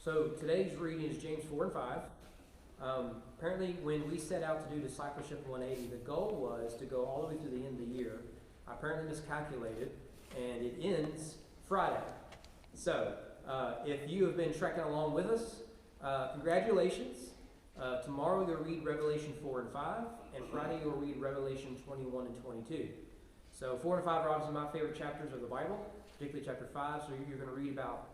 So today's reading is James 4 and 5. Apparently, when we set out to do Discipleship 180, the goal was to go all the way through the end of the year. I apparently miscalculated, and it ends Friday. So, if you have been trekking along with us, congratulations. Tomorrow you'll read Revelation 4 and 5, and Friday you'll read Revelation 21 and 22. So 4 and 5 are obviously my favorite chapters of the Bible, particularly chapter 5. So you're going to read about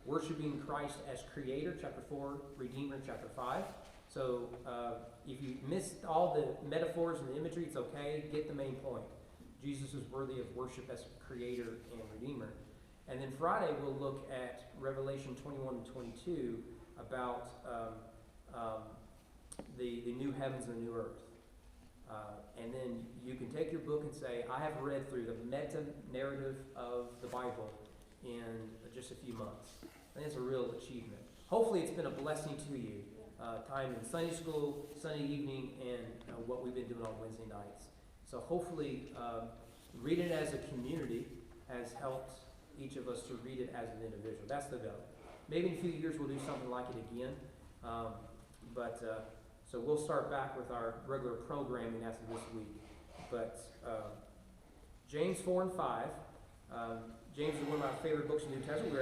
worshiping Christ as Creator, chapter 4, Redeemer, chapter 5. So if you missed all the metaphors and the imagery, it's okay. Get the main point. Jesus is worthy of worship as Creator and Redeemer. And then Friday we'll look at Revelation 21 and 22 about the new heavens and the new earth. And then you can take your book and say, I have read through the meta-narrative of the Bible in just a few months. I think it's a real achievement. Hopefully it's been a blessing to you. Time in Sunday school, Sunday evening, and what we've been doing on Wednesday nights. So hopefully reading it as a community has helped each of us to read it as an individual. That's the goal. Maybe in a few years we'll do something like it again. So we'll start back with our regular programming after this week. But James 4 and 5. James is one of my favorite books in the New Testament.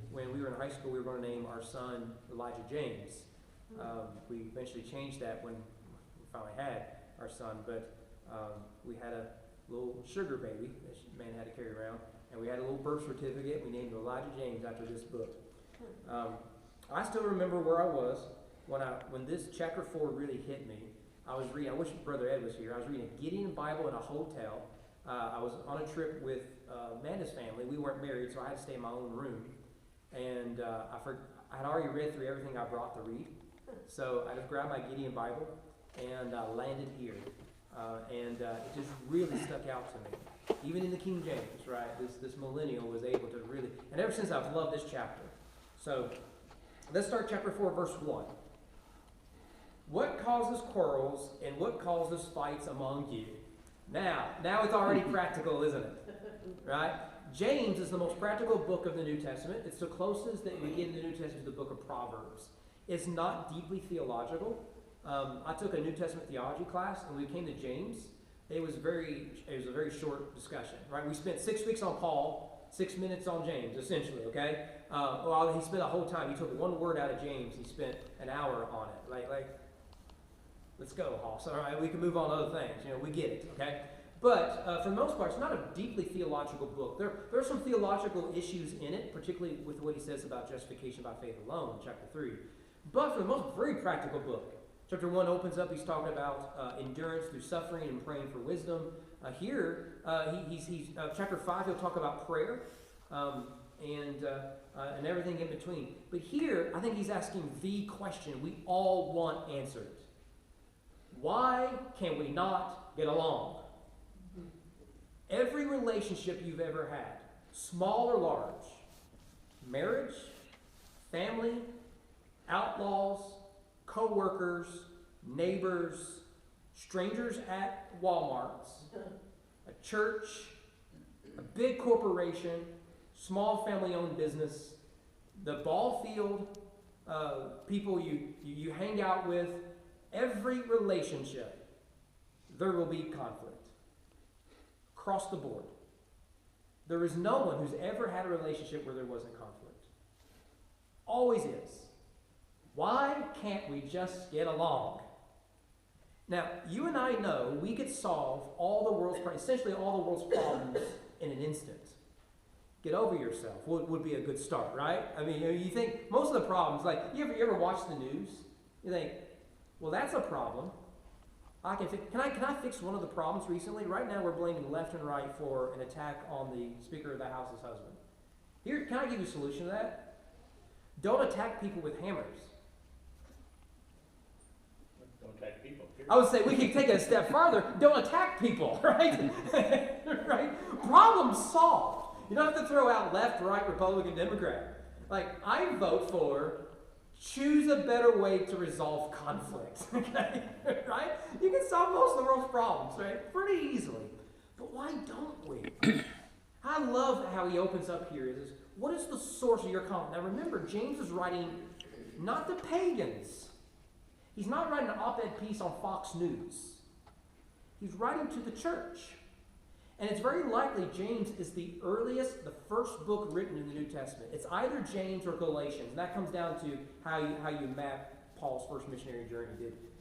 When we were in high school, we were going to name our son Elijah James. We eventually changed that when we finally had our son. But we had a little sugar baby that man had to carry around. And we had a little birth certificate. We named Elijah James after this book. I still remember where I was when this chapter 4 really hit me. I was reading, I wish Brother Ed was here. I was reading a Gideon Bible in a hotel. I was on a trip with Amanda's family. We weren't married, so I had to stay in my own room. And I had already read through everything I brought to read. So I just grabbed my Gideon Bible and landed here. It just really stuck out to me. Even in the King James, right? This millennial was able to really, and ever since I've loved this chapter. So let's start chapter 4, verse 1. What causes quarrels and what causes fights among you? Now it's already practical, isn't it? Right? James is the most practical book of the New Testament. It's the closest that we get in the New Testament to the book of Proverbs. It's not deeply theological. I took a New Testament theology class, and when we came to James, it was a very short discussion, right? We spent 6 weeks on Paul, 6 minutes on James, essentially, okay? He spent a whole time. He took one word out of James. He spent an hour on it. Like, let's go, Hoss. All right, we can move on to other things. We get it, okay? But for the most part, it's not a deeply theological book. There are some theological issues in it, particularly with what he says about justification by faith alone in chapter 3. But for the most, very practical book. Chapter 1 opens up, he's talking about endurance through suffering and praying for wisdom. Chapter 5, he'll talk about prayer and everything in between. But here, I think he's asking the question we all want answered. Why can we not get along? Every relationship you've ever had, small or large, marriage, family, outlaws, co-workers, neighbors, strangers at Walmart's, a church, a big corporation, small family-owned business, the ball field, people you hang out with, every relationship, there will be conflict. Across the board. There is no one who's ever had a relationship where there wasn't conflict. Always is. Why can't we just get along? Now, you and I know we could solve essentially all the world's problems in an instant. Get over yourself would be a good start, right? I mean, you think most of the problems, like you ever watch the news? You think, well, that's a problem. Can I fix one of the problems recently? Right now we're blaming left and right for an attack on the Speaker of the House's husband. Here, can I give you a solution to that? Don't attack people with hammers. Don't attack people. Period. I would say we can take it a step farther. Don't attack people, right? Right? Problem solved. You don't have to throw out left, right, Republican, Democrat. Like, I vote for choose a better way to resolve conflict, okay? Right? You can solve most of the world's problems, right? Pretty easily. But why don't we? I love how he opens up here. He says, what is the source of your conflict? Now remember, James is writing not to pagans. He's not writing an op-ed piece on Fox News. He's writing to the church. And it's very likely James is the first book written in the New Testament. It's either James or Galatians. And that comes down to how you map Paul's first missionary journey.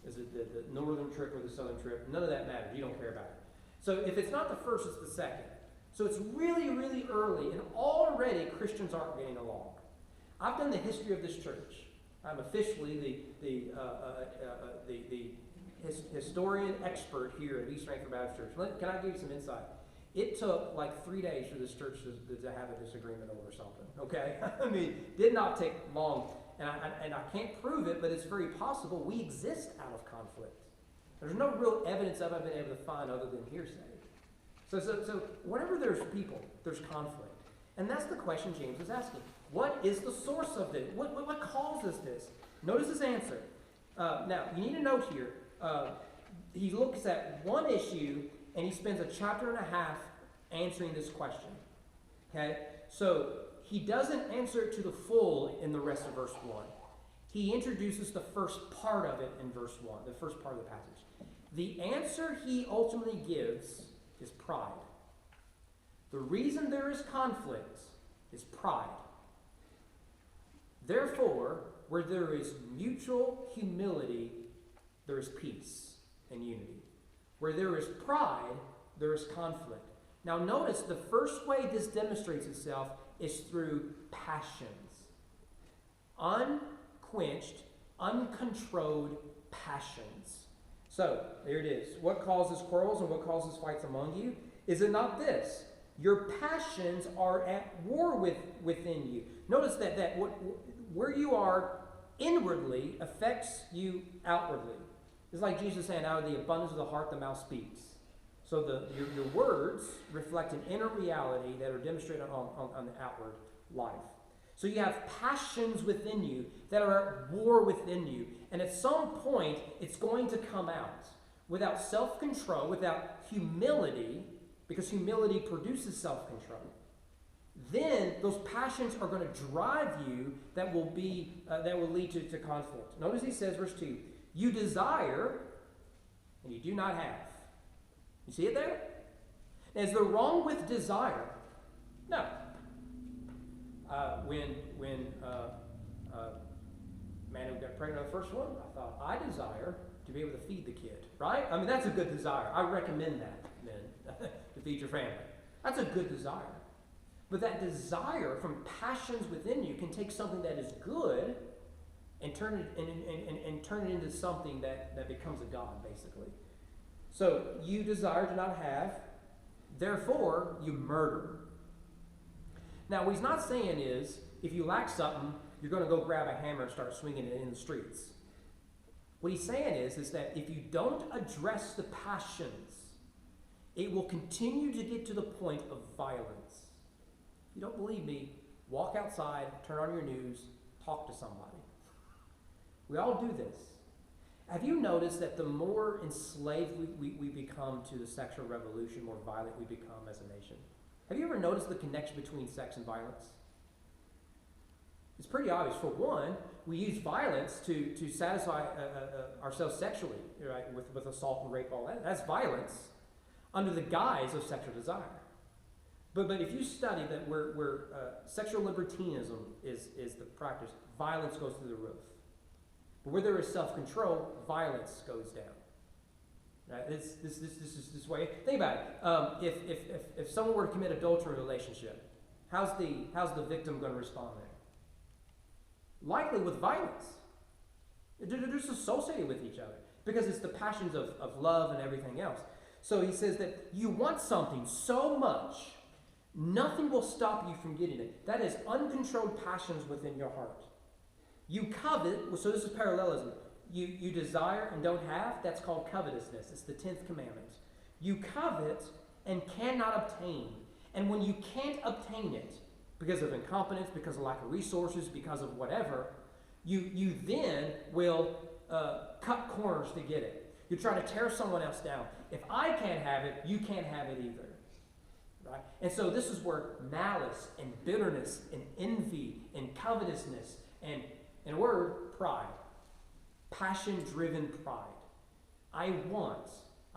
Is it the northern trip or the southern trip? None of that matters. You don't care about it. So if it's not the first, it's the second. So it's really, really early, and already Christians aren't getting along. I've done the history of this church. I'm officially the historian expert here at East Frankfort Baptist Church. Can I give you some insight? It took like 3 days for this church to have a disagreement over something. Okay, I mean, did not take long, and I can't prove it, but it's very possible we exist out of conflict. There's no real evidence I've been able to find other than hearsay. So whenever there's people, there's conflict. And that's the question James is asking. What is the source of this? What causes this? Notice his answer. Now, you need to note here, he looks at one issue, and he spends a chapter and a half answering this question. Okay? So, he doesn't answer it to the full in the rest of verse 1. He introduces the first part of it in verse 1, the first part of the passage. The answer he ultimately gives is pride. The reason there is conflict is pride. Therefore, where there is mutual humility, there is peace and unity. Where there is pride, there is conflict. Now notice the first way this demonstrates itself is through passions. Unquenched, uncontrolled passions. So, there it is. What causes quarrels and what causes fights among you? Is it not this? Your passions are at war within you. Notice that where you are inwardly affects you outwardly. It's like Jesus saying, out of the abundance of the heart, the mouth speaks. So your words reflect an inner reality that are demonstrated on the outward life. So you have passions within you that are at war within you. And at some point, it's going to come out. Without self-control, without humility, because humility produces self-control, then those passions are going to drive you that will lead to conflict. Notice he says, verse 2, you desire and you do not have. You see it there? Now, is there wrong with desire? No. When man who got pregnant on the first one, I thought, I desire to be able to feed the kid, right? I mean, that's a good desire. I recommend that, men, to feed your family. That's a good desire. But that desire from passions within you can take something that is good and turn it into something that becomes a god, basically. So you desire to not have, therefore you murder. Now, what he's not saying is, if you lack something, you're going to go grab a hammer and start swinging it in the streets. What he's saying is that if you don't address the passions, it will continue to get to the point of violence. If you don't believe me, walk outside, turn on your news, talk to somebody. We all do this. Have you noticed that the more enslaved we become to the sexual revolution, more violent we become as a nation? Have you ever noticed the connection between sex and violence? It's pretty obvious. For one, we use violence to satisfy ourselves sexually, right? With assault and rape, all that. That's violence under the guise of sexual desire. But if you study that where sexual libertinism is the practice, violence goes through the roof. But where there is self-control, violence goes down. Right? This is this way. Think about it. If someone were to commit adultery in a relationship, how's the victim going to respond there? Likely with violence. They're just associated with each other because it's the passions of love and everything else. So he says that you want something so much, nothing will stop you from getting it. That is uncontrolled passions within your heart. You covet, so this is parallelism. You desire and don't have, that's called covetousness. It's the 10th commandment. You covet and cannot obtain. And when you can't obtain it, because of incompetence, because of lack of resources, because of whatever, you then will cut corners to get it. You try to tear someone else down. If I can't have it, you can't have it either. right? And so this is where malice and bitterness and envy and covetousness and, in a word, pride, passion-driven pride. I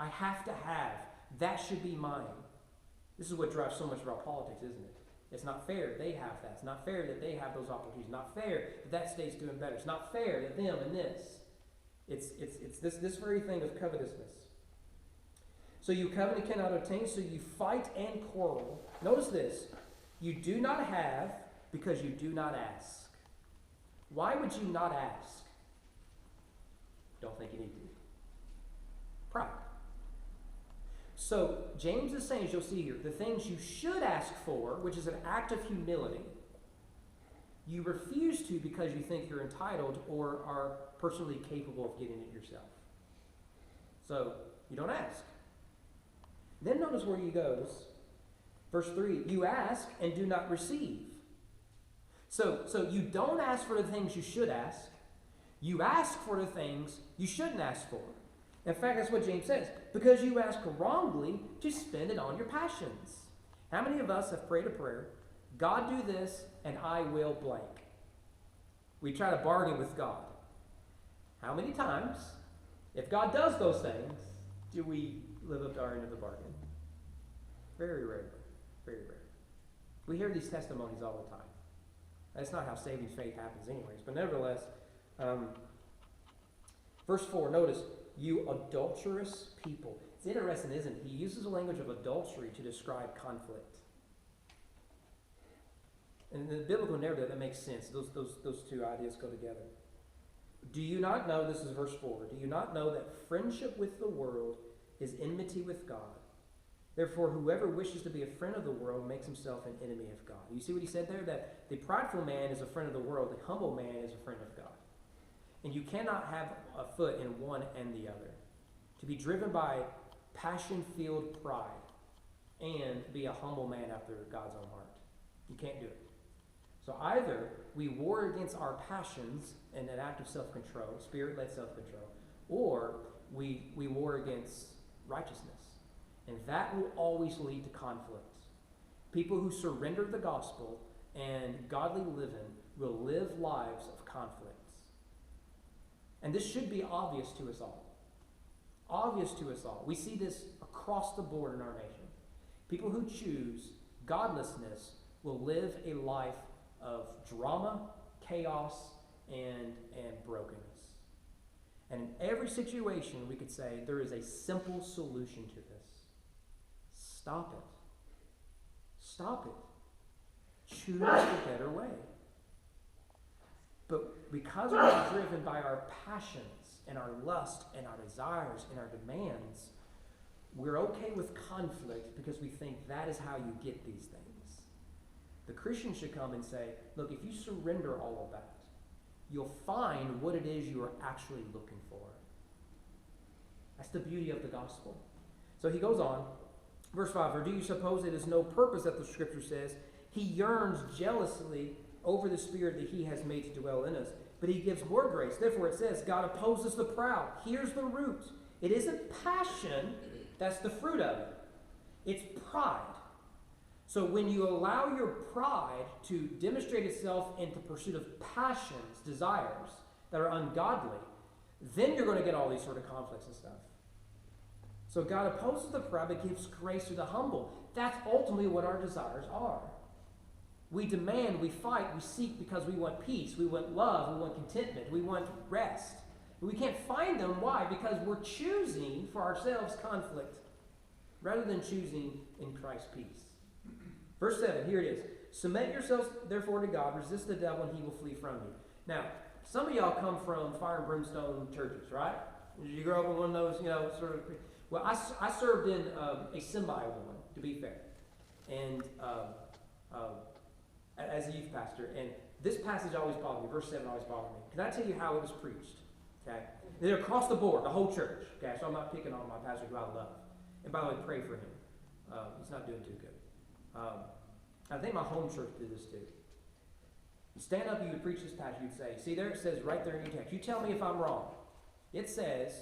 have to have, that should be mine. This is what drives so much of our politics, isn't it? It's not fair they have that. It's not fair that they have those opportunities. Not fair that that state's doing better. It's not fair that them and this. It's this very thing of covetousness. So you covet and cannot obtain, so you fight and quarrel. Notice this. You do not have because you do not ask. Why would you not ask? Don't think you need to. Pride. So James is saying, as you'll see here, the things you should ask for, which is an act of humility, you refuse to because you think you're entitled or are personally capable of getting it yourself. So you don't ask. Then notice where he goes. Verse 3, you ask and do not receive. So you don't ask for the things you should ask. You ask for the things you shouldn't ask for. In fact, that's what James says. Because you ask wrongly to spend it on your passions. How many of us have prayed a prayer, God do this and I will blank? We try to bargain with God. How many times, if God does those things, do we live up to our end of the bargain? Very rarely. Very rarely. We hear these testimonies all the time. That's not how saving faith happens anyways. But nevertheless, verse 4, notice, you adulterous people. It's interesting, isn't it? He uses the language of adultery to describe conflict. And in the biblical narrative, that makes sense. Those two ideas go together. Do you not know, this is verse 4, do you not know that friendship with the world is enmity with God? Therefore, whoever wishes to be a friend of the world makes himself an enemy of God. You see what he said there? That the prideful man is a friend of the world, the humble man is a friend of God. And you cannot have a foot in one and the other. To be driven by passion-filled pride and be a humble man after God's own heart. You can't do it. So either we war against our passions in an act of self-control, spirit-led self-control, or we war against righteousness. And that will always lead to conflict. People who surrender the gospel and godly living will live lives of conflicts. And this should be obvious to us all. Obvious to us all. We see this across the board in our nation. People who choose godlessness will live a life of drama, chaos, and brokenness. And in every situation, we could say there is a simple solution to this. Stop it. Stop it. Choose a better way. But because we're driven by our passions and our lust and our desires and our demands, we're okay with conflict because we think that is how you get these things. The Christian should come and say, look, if you surrender all of that, you'll find what it is you are actually looking for. That's the beauty of the gospel. So he goes on, verse 5, or do you suppose it is no purpose that the scripture says, he yearns jealously over the Spirit that he has made to dwell in us, but he gives more grace. Therefore it says, God opposes the proud. Here's the root. It isn't passion that's the fruit of it. It's pride. So when you allow your pride to demonstrate itself in the pursuit of passions, desires that are ungodly, then you're going to get all these sort of conflicts and stuff. So God opposes the proud, but gives grace to the humble. That's ultimately what our desires are. We demand, we fight, we seek because we want peace, we want love, we want contentment, we want rest. We can't find them. Why? Because we're choosing for ourselves conflict rather than choosing in Christ's peace. Verse 7, here it is. Submit yourselves therefore to God, resist the devil, and he will flee from you. Now, some of y'all come from fire and brimstone churches, right? Did you grow up in one of those, sort of... Well, I served in a semi-one, to be fair. And... as a youth pastor, and this passage always bothered me. Verse 7 always bothered me. Can I tell you how it was preached? Okay, they're across the board, the whole church. Okay, so I'm not picking on my pastor who I love. And by the way, pray for him. He's not doing too good. I think my home church did this too. You stand up, you would preach this passage. You'd say, "See there, it says right there in your text. You tell me if I'm wrong. It says,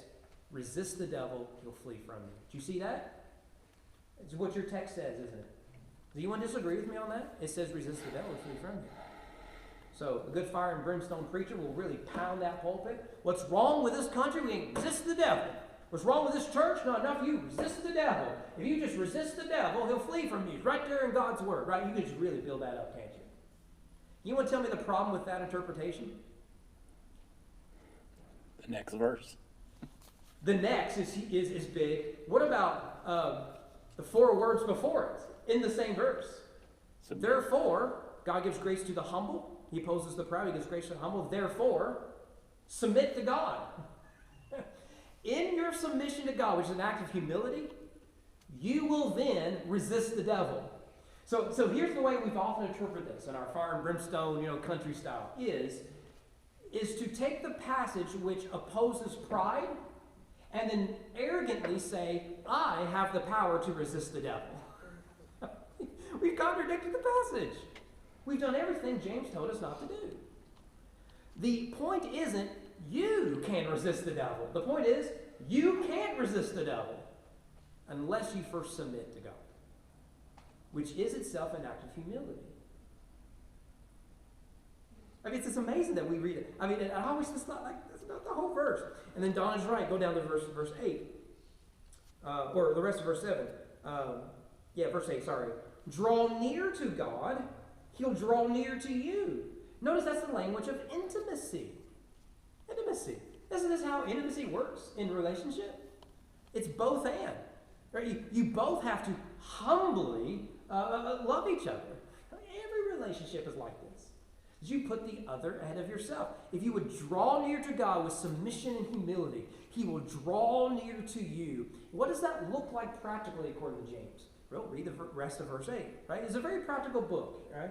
resist the devil, he'll flee from you." Do you see that? It's what your text says, isn't it? Does anyone disagree with me on that? It says resist the devil and flee from you. So a good fire and brimstone preacher will really pound that pulpit. What's wrong with this country? We ain't resist the devil. What's wrong with this church? Not enough. You resist the devil. If you just resist the devil, he'll flee from you. Right there in God's word, right? You can just really build that up, can't you? You want to tell me the problem with that interpretation? The next verse. The next is big. What about the 4 words before it in the same verse? Therefore, God gives grace to the humble. He opposes the proud. He gives grace to the humble. Therefore, submit to God. In your submission to God, which is an act of humility, you will then resist the devil. So here's the way we've often interpreted this in our fire and brimstone, country style, is to take the passage which opposes pride and then arrogantly say, I have the power to resist the devil. We've contradicted the passage. We've done everything James told us not to do. The point isn't you can resist the devil. The point is you can't resist the devil unless you first submit to God, which is itself an act of humility. I mean, it's just amazing that we read it. I mean, I always just thought, that's not the whole verse. And then Don is right. Go down to verse 8. Or the rest of verse 7. Verse 8, sorry. Draw near to God, he'll draw near to you. Notice that's the language of intimacy. Intimacy. Isn't this how intimacy works in relationship? It's both and. Right? You both have to humbly love each other. Every relationship is like this. You put the other ahead of yourself. If you would draw near to God with submission and humility, he will draw near to you. What does that look like practically according to James? Well, read the rest of verse 8. Right? It's a very practical book. Right?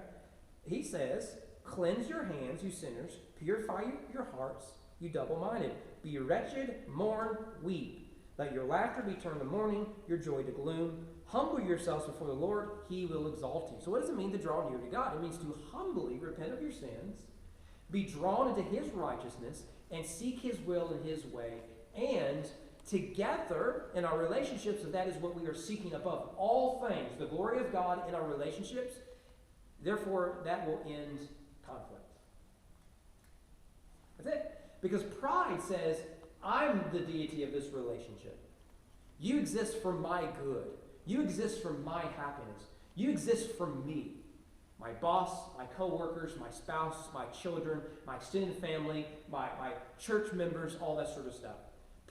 He says, cleanse your hands, you sinners. Purify your hearts, you double-minded. Be wretched, mourn, weep. Let your laughter be turned to mourning, your joy to gloom. Humble yourselves before the Lord, he will exalt you. So what does it mean to draw near to God? It means to humbly repent of your sins, be drawn into his righteousness, and seek his will and his way. And together in our relationships, and that is what we are seeking above all things, the glory of God in our relationships, therefore that will end conflict. That's it. Because pride says, I'm the deity of this relationship. You exist for my good. You exist for my happiness. You exist for me. My boss, my co-workers, my spouse, my children, my extended family, my church members, all that sort of stuff.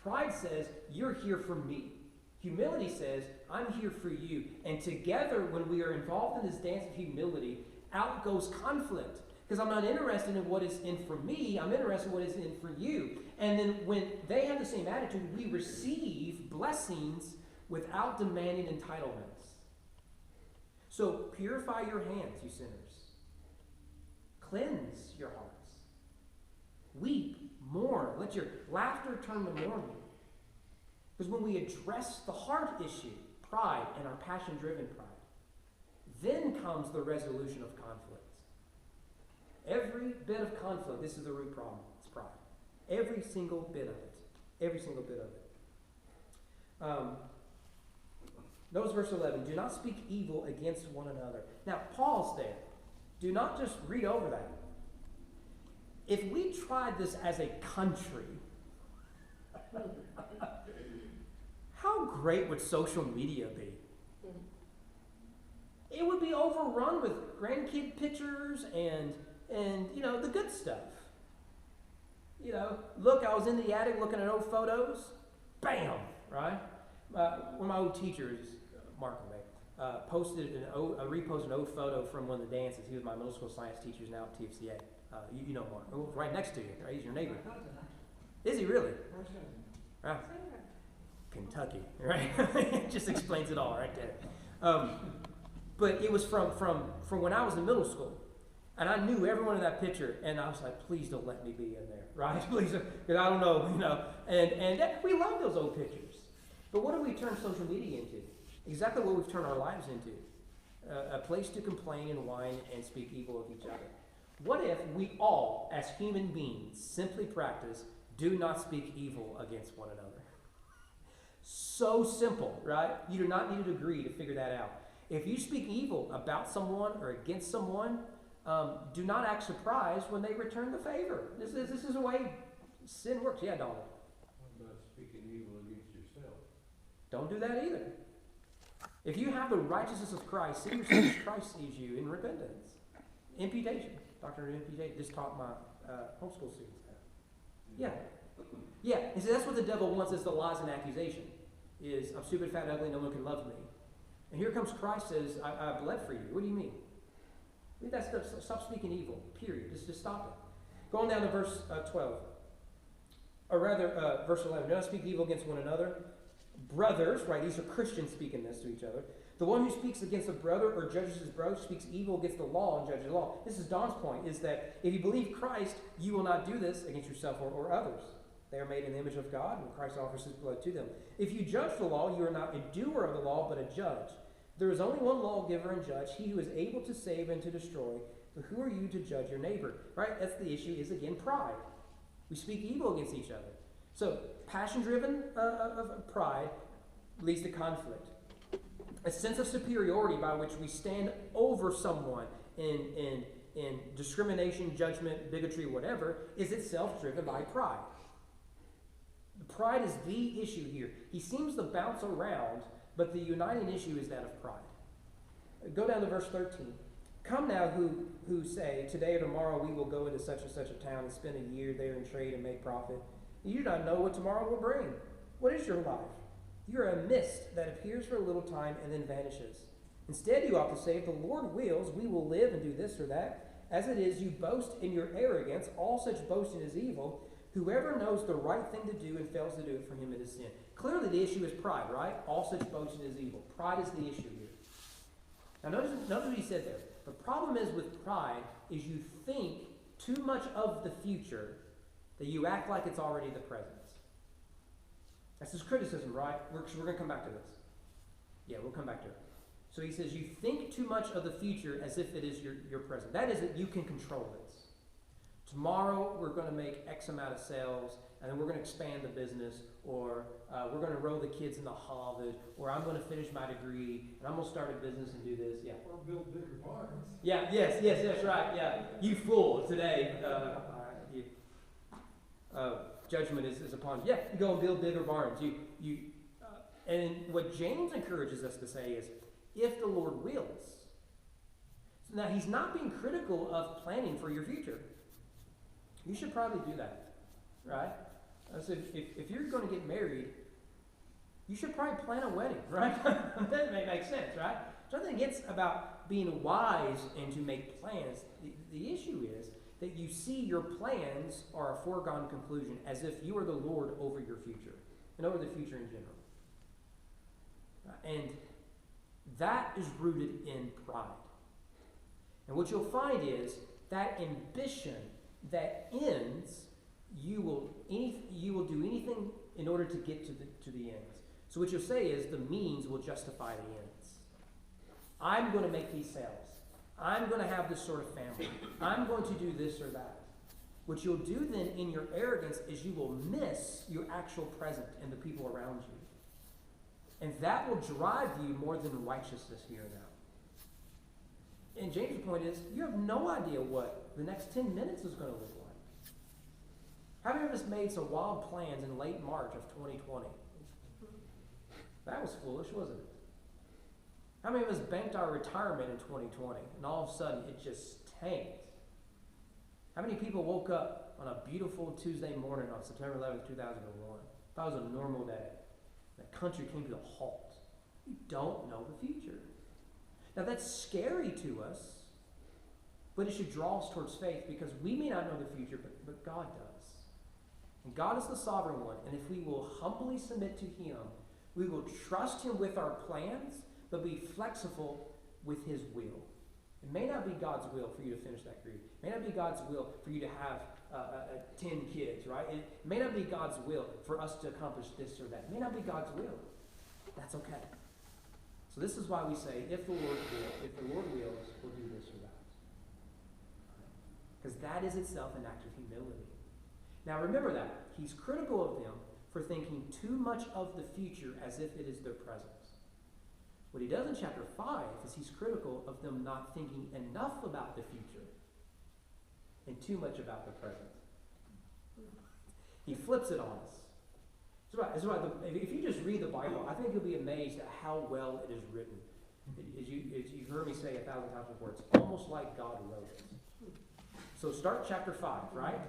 Pride says, you're here for me. Humility says, I'm here for you. And together, when we are involved in this dance of humility, out goes conflict. Because I'm not interested in what is in for me, I'm interested in what is in for you. And then when they have the same attitude, we receive blessings without demanding entitlements. So purify your hands, you sinners. Cleanse your hearts. Weep, mourn. Let your laughter turn to mourning. Because when we address the heart issue, pride and our passion-driven pride, then comes the resolution of conflict. Every bit of conflict, this is the root problem. It's pride. Every single bit of it. Every single bit of it. Notice verse 11. Do not speak evil against one another. Now, pause there. Do not just read over that. If we tried this as a country, how great would social media be? It would be overrun with grandkid pictures and the good stuff. Look, I was in the attic looking at old photos. Bam! Right? One of my old teachers, Mark, reposted an old photo from one of the dances. He was my middle school science teacher, he's now at TFCA. You know Mark. Oh, right next to you. Right? He's your neighbor. Is he really? Right. Kentucky. Right? It just explains it all right there. But it was from when I was in middle school. And I knew everyone in that picture, and I was like, please don't let me be in there, right? Please, because I don't know, And we love those old pictures. But what do we turn social media into? Exactly what we've turned our lives into. A place to complain and whine and speak evil of each other. What if we all, as human beings, simply practice, do not speak evil against one another? So simple, right? You do not need a degree to figure that out. If you speak evil about someone or against someone, do not act surprised when they return the favor. This is the way sin works. Yeah, Donald. What about speaking evil against yourself? Don't do that either. If you have the righteousness of Christ, see yourself as Christ sees you in repentance. Imputation. Doctrine of imputation. Just taught my homeschool students that. Yeah. Yeah. And so that's what the devil wants, is the lies and accusation. Is, I'm stupid, fat, ugly, no one can love me. And here comes Christ says, I bled for you. What do you mean? Leave that stuff. Stop speaking evil. Period. Just stop it. Going down to verse 12. Or rather, verse 11. Do not speak evil against one another. Brothers, right, these are Christians speaking this to each other. The one who speaks against a brother or judges his brother speaks evil against the law and judges the law. This is Don's point, is that if you believe Christ, you will not do this against yourself or others. They are made in the image of God, and Christ offers his blood to them. If you judge the law, you are not a doer of the law, but a judge. There is only one lawgiver and judge, he who is able to save and to destroy. But who are you to judge your neighbor? Right? That's the issue, is again pride. We speak evil against each other. So, passion-driven of pride leads to conflict. A sense of superiority by which we stand over someone in discrimination, judgment, bigotry, whatever, is itself driven by pride. The pride is the issue here. He seems to bounce around, but the uniting issue is that of pride. Go down to verse 13. Come now who say, today or tomorrow we will go into such and such a town and spend a year there in trade and make profit. You do not know what tomorrow will bring. What is your life? You are a mist that appears for a little time and then vanishes. Instead, you ought to say, if the Lord wills, we will live and do this or that. As it is, you boast in your arrogance. All such boasting is evil. Whoever knows the right thing to do and fails to do it, for him it is sin. Clearly, the issue is pride, right? All such boasting is evil. Pride is the issue here. Now, notice what he said there. The problem is with pride is you think too much of the future that you act like it's already the present. That's his criticism, right? We're going to come back to this. Yeah, we'll come back to it. So he says, you think too much of the future as if it is your present. That is that you can control this. Tomorrow, we're going to make X amount of sales, and then we're going to expand the business, or we're going to enroll the kids in the Harvard, or I'm going to finish my degree, and I'm going to start a business and do this. Yeah. Or build bigger barns. Yeah, yes, right, yeah. You fool, today, judgment is upon you. Yeah, you go and build bigger barns. And what James encourages us to say is, if the Lord wills. So now, he's not being critical of planning for your future. You should probably do that, right? So if you're going to get married, you should probably plan a wedding, right? That may make sense, right? There's nothing against about being wise and to make plans. The issue is that you see your plans are a foregone conclusion, as if you are the Lord over your future and over the future in general. And that is rooted in pride. And what you'll find is that ambition that ends, you will do anything in order to get to the ends. So what you'll say is the means will justify the ends. I'm going to make these sales. I'm going to have this sort of family. I'm going to do this or that. What you'll do then in your arrogance is you will miss your actual present and the people around you. And that will drive you more than righteousness here and now. And James' point is, you have no idea what the next 10 minutes is going to look like. How many of us made some wild plans in late March of 2020? That was foolish, wasn't it? How many of us banked our retirement in 2020 and all of a sudden it just tanked? How many people woke up on a beautiful Tuesday morning on September 11th, 2001? That was a normal day. The country came to a halt. You don't know the future. Now that's scary to us, but it should draw us towards faith because we may not know the future, but God does. And God is the sovereign one, and if we will humbly submit to him, we will trust him with our plans, but be flexible with his will. It may not be God's will for you to finish that degree. It may not be God's will for you to have 10 kids, right? It may not be God's will for us to accomplish this or that. It may not be God's will. That's okay. So this is why we say, if the Lord wills, we'll do this or that. Because that is itself an act of humility. Now remember that. He's critical of them for thinking too much of the future as if it is their present. What he does in chapter 5 is he's critical of them not thinking enough about the future and too much about the present. He flips it on us. If you just read the Bible, I think you'll be amazed at how well it is written. As you've heard me say 1,000 times before, it's almost like God wrote it. So start chapter 5, right?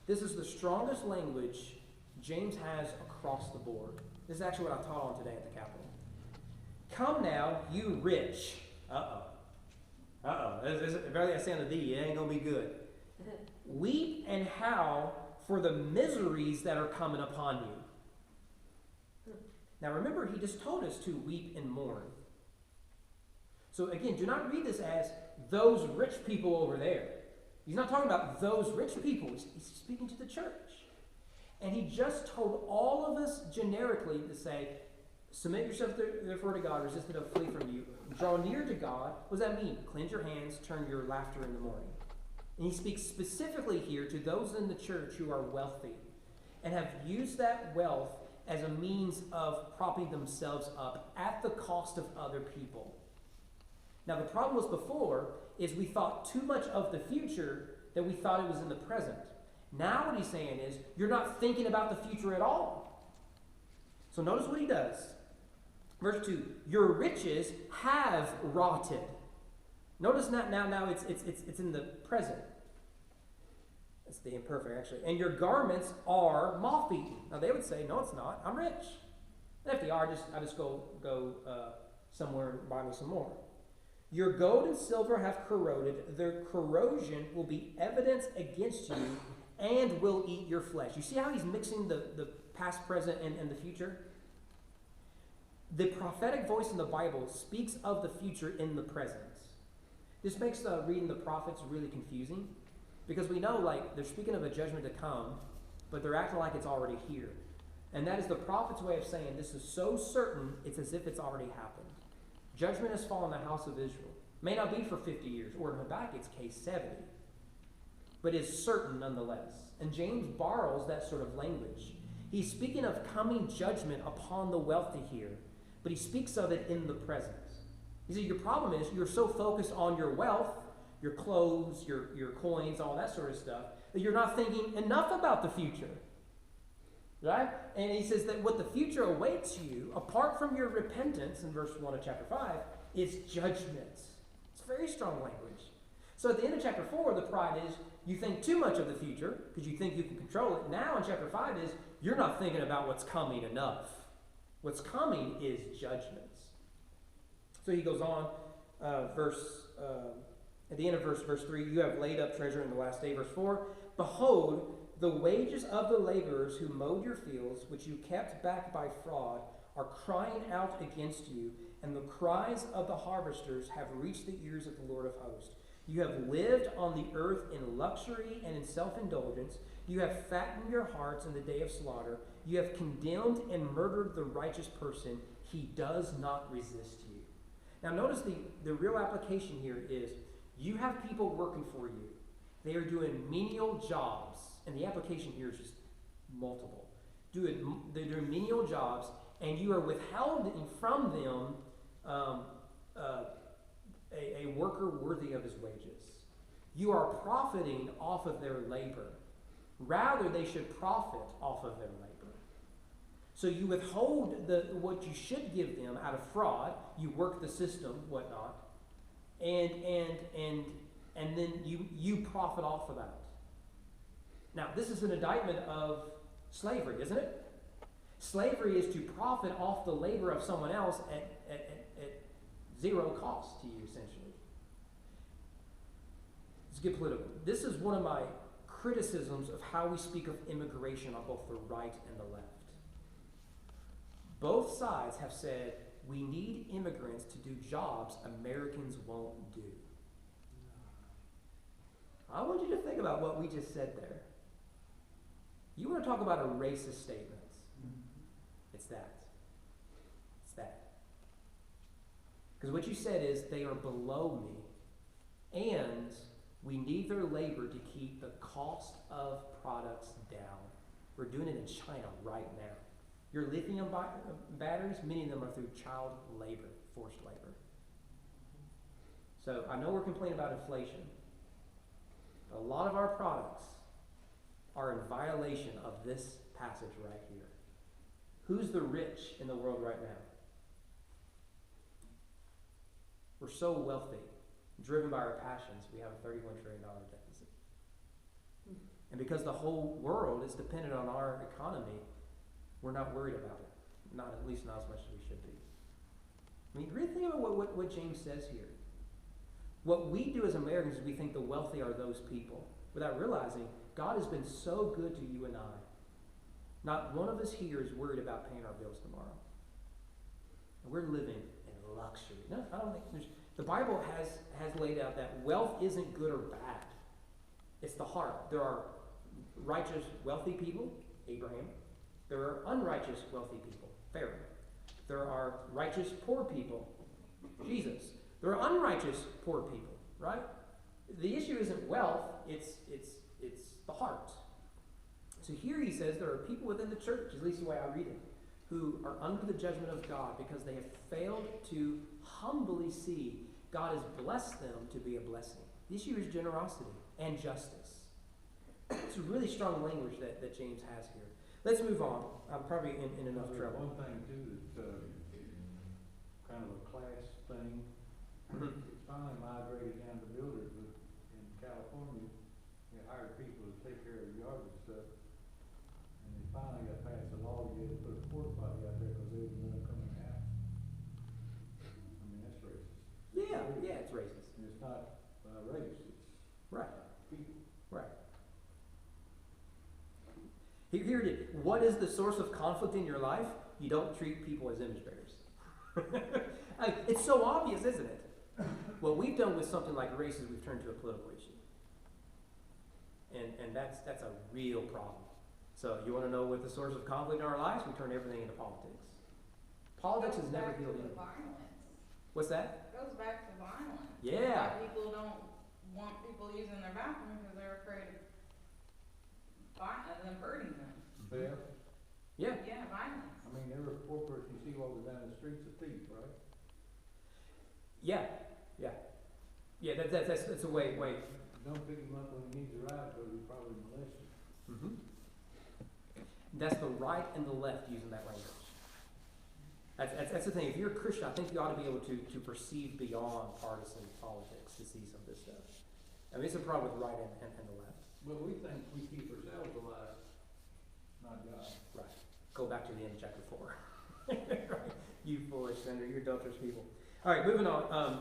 This is the strongest language James has across the board. This is actually what I taught on today at the Capitol. Come now, you rich. Barely I sound a D, it ain't going to be good. Weep and howl for the miseries that are coming upon you. Now remember, he just told us to weep and mourn. So again, do not read this as those rich people over there. He's not talking about those rich people. He's speaking to the church. And he just told all of us generically to say, submit yourself therefore to God, resist it, he'll flee from you. Draw near to God. What does that mean? Cleanse your hands, turn your laughter into mourning. And he speaks specifically here to those in the church who are wealthy and have used that wealth as a means of propping themselves up at the cost of other people. Now, the problem was before is we thought too much of the future that we thought it was in the present. Now what he's saying is you're not thinking about the future at all. So notice what he does. Verse 2, your riches have rotted. Notice that now it's in the present. That's the imperfect, actually. And your garments are moth-eaten. Now they would say, no, it's not. I'm rich. And if they are, I just go somewhere and buy me some more. Your gold and silver have corroded. Their corrosion will be evidence against you and will eat your flesh. You see how he's mixing the past, present, and the future? The prophetic voice in the Bible speaks of the future in the present. This makes reading the prophets really confusing because we know, like, they're speaking of a judgment to come, but they're acting like it's already here. And that is the prophet's way of saying this is so certain, it's as if it's already happened. Judgment has fallen on the house of Israel. May not be for 50 years, or in Habakkuk's case, 70. But is certain nonetheless. And James borrows that sort of language. He's speaking of coming judgment upon the wealthy here, but he speaks of it in the present. You see, your problem is you're so focused on your wealth, your clothes, your coins, all that sort of stuff, that you're not thinking enough about the future. Right? And he says that what the future awaits you, apart from your repentance, in verse 1 of chapter 5, is judgment. It's very strong language. So at the end of chapter 4, the pride is you think too much of the future because you think you can control it. Now in chapter 5 is you're not thinking about what's coming enough. What's coming is judgments. So he goes on, at the end of verse 3, you have laid up treasure in the last day. Verse 4, behold, the wages of the laborers who mowed your fields, which you kept back by fraud, are crying out against you, and the cries of the harvesters have reached the ears of the Lord of hosts. You have lived on the earth in luxury and in self-indulgence. You have fattened your hearts in the day of slaughter. You have condemned and murdered the righteous person. He does not resist you. Now notice the real application here is you have people working for you. They are doing menial jobs. And the application here is just multiple. They're doing menial jobs, and you are withholding from them a worker worthy of his wages. You are profiting off of their labor. Rather, they should profit off of their labor. So you withhold what you should give them out of fraud. You work the system, whatnot, and then you profit off of that. Now, this is an indictment of slavery, isn't it? Slavery is to profit off the labor of someone else at zero cost to you, essentially. Let's get political. This is one of my criticisms of how we speak of immigration on both the right and the left. Both sides have said we need immigrants to do jobs Americans won't do. I want you to think about what we just said there. You want to talk about a racist statement. It's that. It's that. Because what you said is they are below me, and we need their labor to keep the cost of products down. We're doing it in China right now. Your lithium batteries, many of them are through child labor, forced labor. So I know we're complaining about inflation. A lot of our products are in violation of this passage right here. Who's the rich in the world right now? We're so wealthy, driven by our passions, we have a $31 trillion deficit. And because the whole world is dependent on our economy, we're not worried about it. Not, at least not as much as we should be. I mean, really think about what James says here. What we do as Americans is we think the wealthy are those people, without realizing God has been so good to you and I. Not one of us here is worried about paying our bills tomorrow. And we're living in luxury. No, I don't think the Bible has laid out that wealth isn't good or bad. It's the heart. There are righteous, wealthy people, Abraham. There are unrighteous, wealthy people, Pharaoh. There are righteous, poor people, Jesus. There are unrighteous, poor people, right? The issue isn't wealth, it's the heart. So here he says there are people within the church, at least the way I read it, who are under the judgment of God because they have failed to humbly see God has blessed them to be a blessing. The issue is generosity and justice. It's a really strong language that James has here. Let's move on. I'm probably in enough There's trouble. one thing too that's kind of a class thing. Mhm. It finally migrated down to builders in California. They hired people to take care of the yard and stuff. And they finally got passed a law you had to put a porta potty out there because there was another coming out. I mean, that's racist. Yeah, it's racist. And it's not race, it's Right, people. right. Here it is. What is the source of conflict in your life? You don't treat people as image bearers. It's so obvious, isn't it? What we've done with something like race is we've turned to a political issue. And that's a real problem. So you want to know what the source of conflict in our lives? We turn everything into politics. Politics has never healed anything. Violence. What's that? Goes back to violence. Yeah. Why people don't want people using their bathroom because they're afraid of them hurting them. Theft. Yeah. Yeah, violence. I mean, every poor person you see walking down the street's a thief, right? Yeah. That's a way. Don't pick him up when he needs a ride because he's probably molested. Mm-hmm. That's the right and the left using that language. That's the thing. If you're a Christian, I think you ought to be able to perceive beyond partisan politics to see some of this stuff. I mean, it's a problem with the right and the left. But we think we keep ourselves alive, not God. Right. Go back to the end of chapter 4. Right. You foolish sinner, you adulterous people. All right, moving on.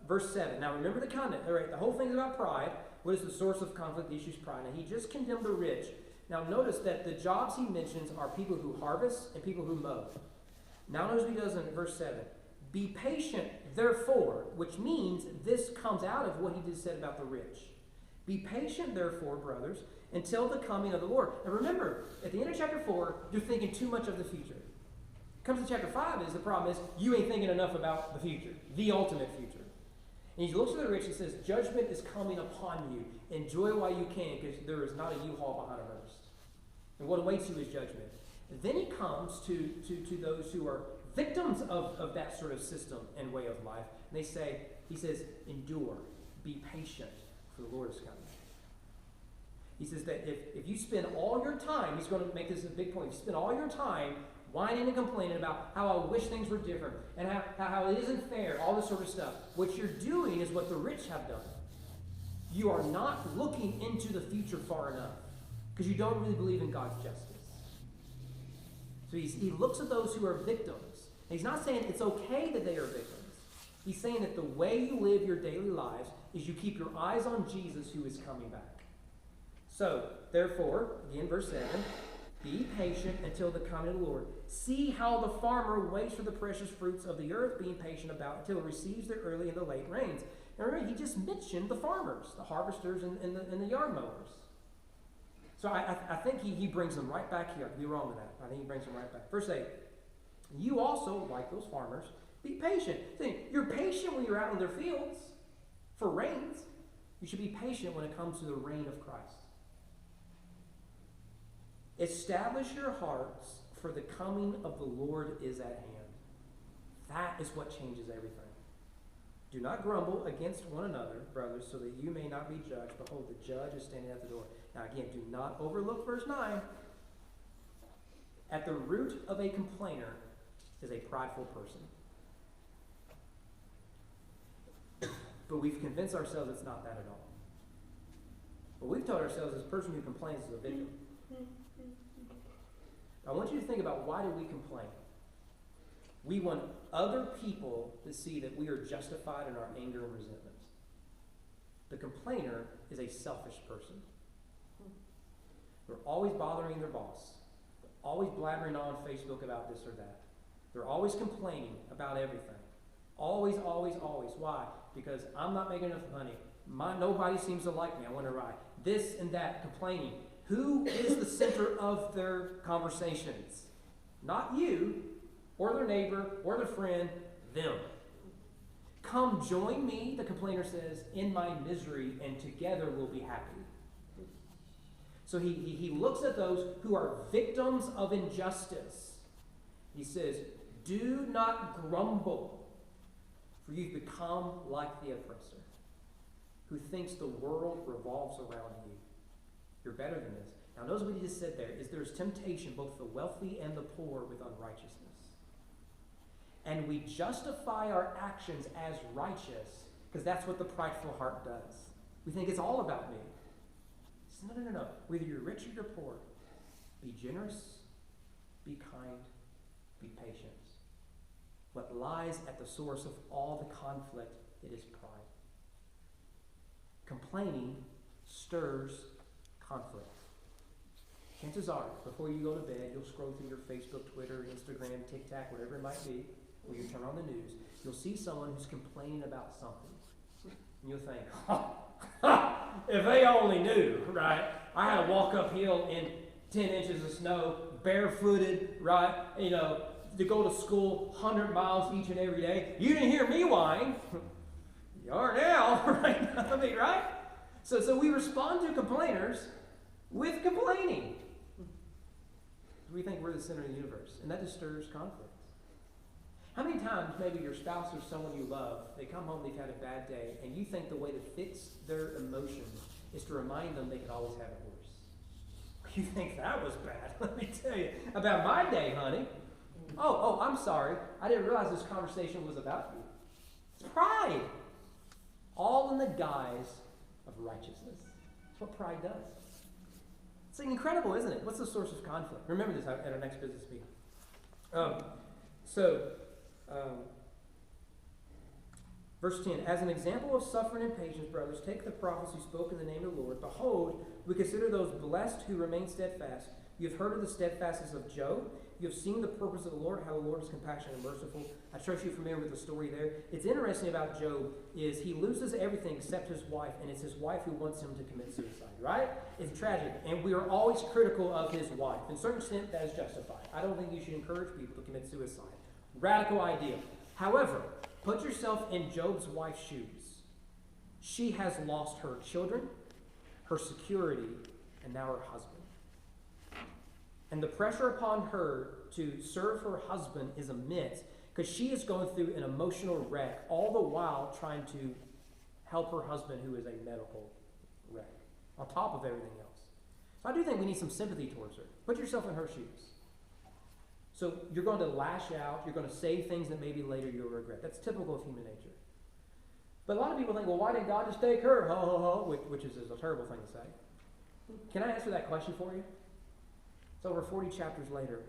Verse 7. Now remember the content. All right, the whole thing's about pride. What is the source of conflict? The issue is pride. Now he just condemned the rich. Now notice that the jobs he mentions are people who harvest and people who mow. Now notice what he does in verse 7. Be patient, therefore, which means this comes out of what he just said about the rich. Be patient, therefore, brothers, until the coming of the Lord. And remember, at the end of chapter 4, you're thinking too much of the future. Comes to chapter 5 the problem is you ain't thinking enough about the future, the ultimate future. And he looks at the rich and says, judgment is coming upon you. Enjoy while you can, because there is not a U-Haul behind a hearse. And what awaits you is judgment. And then he comes to those who are victims of that sort of system and way of life. And he says, endure, be patient, for the Lord is coming. He says that if you spend all your time, he's going to make this a big point, if you spend all your time whining and complaining about how I wish things were different and how it isn't fair, all this sort of stuff, what you're doing is what the rich have done. You are not looking into the future far enough because you don't really believe in God's justice. So he looks at those who are victims. And he's not saying it's okay that they are victims. He's saying that the way you live your daily lives is you keep your eyes on Jesus who is coming back. So, therefore, again, verse 7, be patient until the coming of the Lord. See how the farmer waits for the precious fruits of the earth, being patient about until it receives the early and the late rains. Now remember, he just mentioned the farmers, the harvesters, and the yard mowers. So I think he brings them right back here. I could be wrong with that. I think he brings them right back. Verse 8, you also, like those farmers, be patient. Think, you're patient when you're out in their fields for rains. You should be patient when it comes to the reign of Christ. Establish your hearts for the coming of the Lord is at hand. That is what changes everything. Do not grumble against one another, brothers, so that you may not be judged. Behold, the judge is standing at the door. Now again, do not overlook verse 9. At the root of a complainer is a prideful person. But we've convinced ourselves it's not that at all. What we've told ourselves is the person who complains is a victim. I want you to think about, why do we complain? We want other people to see that we are justified in our anger and resentment. The complainer is a selfish person. They're always bothering their boss. They're always blabbering on Facebook about this or that. They're always complaining about everything. Always, always, always. Why? Because I'm not making enough money. Nobody seems to like me. I wonder why. This and that, complaining. Who is the center of their conversations? Not you, or their neighbor, or their friend, them. Come join me, the complainer says, in my misery, and together we'll be happy. So he looks at those who are victims of injustice. He says, do not grumble, for you've become like the oppressor, who thinks the world revolves around you. You're better than this. Now notice what he just said there, is there's temptation, both the wealthy and the poor, with unrighteousness. And we justify our actions as righteous, because that's what the prideful heart does. We think it's all about me. No. Whether you're rich or you're poor, be generous, be kind, be patient. What lies at the source of all the conflict, it is pride. Complaining stirs conflict. Chances are, before you go to bed, you'll scroll through your Facebook, Twitter, Instagram, TikTok, whatever it might be, or you turn on the news, you'll see someone who's complaining about something. And you'll think, if they only knew, right? I had to walk uphill in 10 inches of snow, barefooted, right? To go to school 100 miles each and every day. You didn't hear me whine. You are now, right? I mean, right? So we respond to complainers with complaining. We think we're the center of the universe, and that just stirs conflict. How many times maybe your spouse or someone you love, they come home, they've had a bad day, and you think the way to fix their emotions is to remind them they could always have it worse. You think that was bad. Let me tell you about my day, honey. Oh, I'm sorry. I didn't realize this conversation was about you. It's pride. All in the guise of righteousness. That's what pride does. It's incredible, isn't it? What's the source of conflict? Remember this at our next business meeting. Verse 10, as an example of suffering and patience, brothers, take the prophets who spoke in the name of the Lord. Behold, we consider those blessed who remain steadfast. You have heard of the steadfastness of Job. You have seen the purpose of the Lord, how the Lord is compassionate and merciful. I trust you're familiar with the story there. It's interesting about Job is he loses everything except his wife, and it's his wife who wants him to commit suicide, right? It's tragic, and we are always critical of his wife. In a certain extent, that is justified. I don't think you should encourage people to commit suicide. Radical idea. However, put yourself in Job's wife's shoes. She has lost her children, her security, and now her husband. And the pressure upon her to serve her husband is immense because she is going through an emotional wreck, all the while trying to help her husband who is a medical wreck, on top of everything else. So I do think we need some sympathy towards her. Put yourself in her shoes. So you're going to lash out, you're going to say things that maybe later you'll regret. That's typical of human nature. But a lot of people think, well, why didn't God just take her? Ho, ho, ho, which is a terrible thing to say. Can I answer that question for you? It's over 40 chapters later.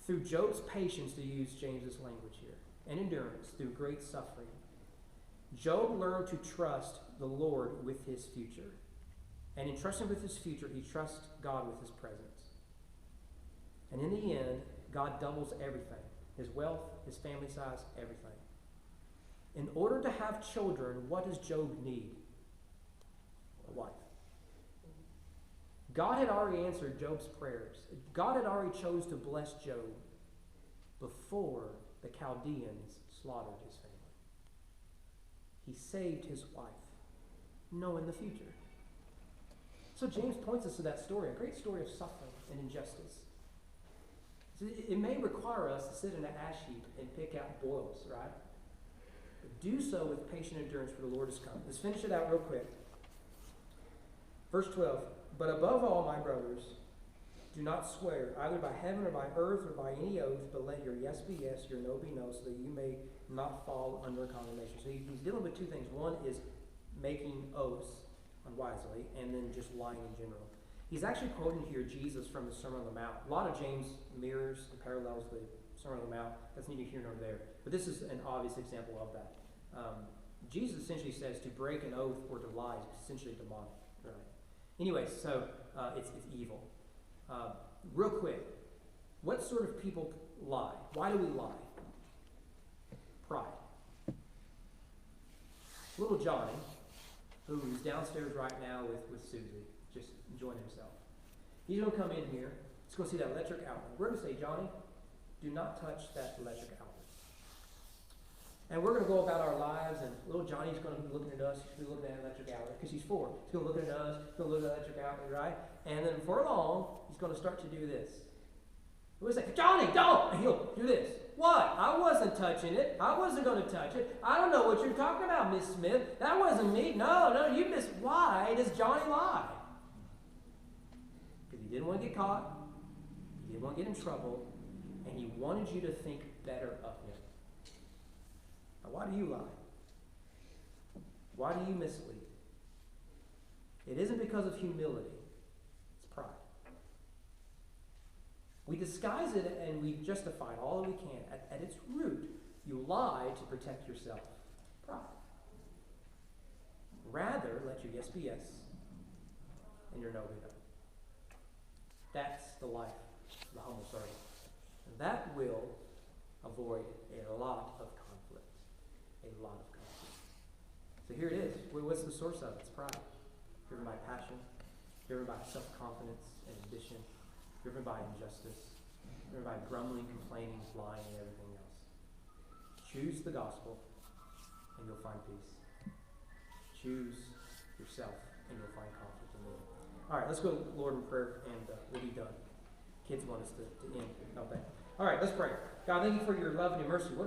Through Job's patience, to use James's language here, and endurance, through great suffering, Job learned to trust the Lord with his future. And in trusting with his future, he trusts God with his present. And in the end, God doubles everything. His wealth, his family size, everything. In order to have children, what does Job need? A wife. God had already answered Job's prayers. God had already chose to bless Job before the Chaldeans slaughtered his family. He saved his wife, knowing the future. So James points us to that story, a great story of suffering and injustice. So it may require us to sit in an ash heap and pick out boils, right? But do so with patient endurance, for the Lord has come. Let's finish it out real quick. Verse 12. But above all, my brothers, do not swear, either by heaven or by earth or by any oath, but let your yes be yes, your no be no, so that you may not fall under condemnation. So he's dealing with two things. One is making oaths unwisely, and then just lying in general. He's actually quoting here Jesus from the Sermon on the Mount. A lot of James mirrors and parallels the Sermon on the Mount. That's neither here nor there. But this is an obvious example of that. Jesus essentially says to break an oath or to lie is essentially demonic. Right? Anyway, so it's evil. Real quick, what sort of people lie? Why do we lie? Pride. Little Johnny, who's downstairs right now with Susie, just enjoying himself. He's going to come in here. He's going to see that electric outlet. We're going to say, Johnny, do not touch that electric outlet. And we're going to go about our lives, and little Johnny's going to be looking at us. He's going to be looking at that electric outlet because he's 4. He's going to look at us. He's going to look at the electric outlet, right? And then before long, he's going to start to do this. We'll say, Johnny, don't! And he'll do this. What? I wasn't touching it. I wasn't going to touch it. I don't know what you're talking about, Miss Smith. That wasn't me. No, you missed. Why does Johnny lie? Because he didn't want to get caught. He didn't want to get in trouble. And he wanted you to think better of him. Now, why do you lie? Why do you mislead? It isn't because of humility. It's pride. We disguise it and we justify it all that we can. At its root, you lie to protect yourself. Pride. Rather, let your yes be yes and your no be no. That's the life of the humble servant. And that will avoid a lot of conflict. A lot of conflict. So here it is. What's the source of it? It's pride. Driven by passion, driven by self-confidence and ambition, driven by injustice, driven by grumbling, complaining, lying, and everything else. Choose the gospel, and you'll find peace. Choose yourself, and you'll find conflict and living. All right, let's go, Lord, in prayer, and we'll be done. Kids want us to end. All right, let's pray. God, thank you for your love and your mercy. What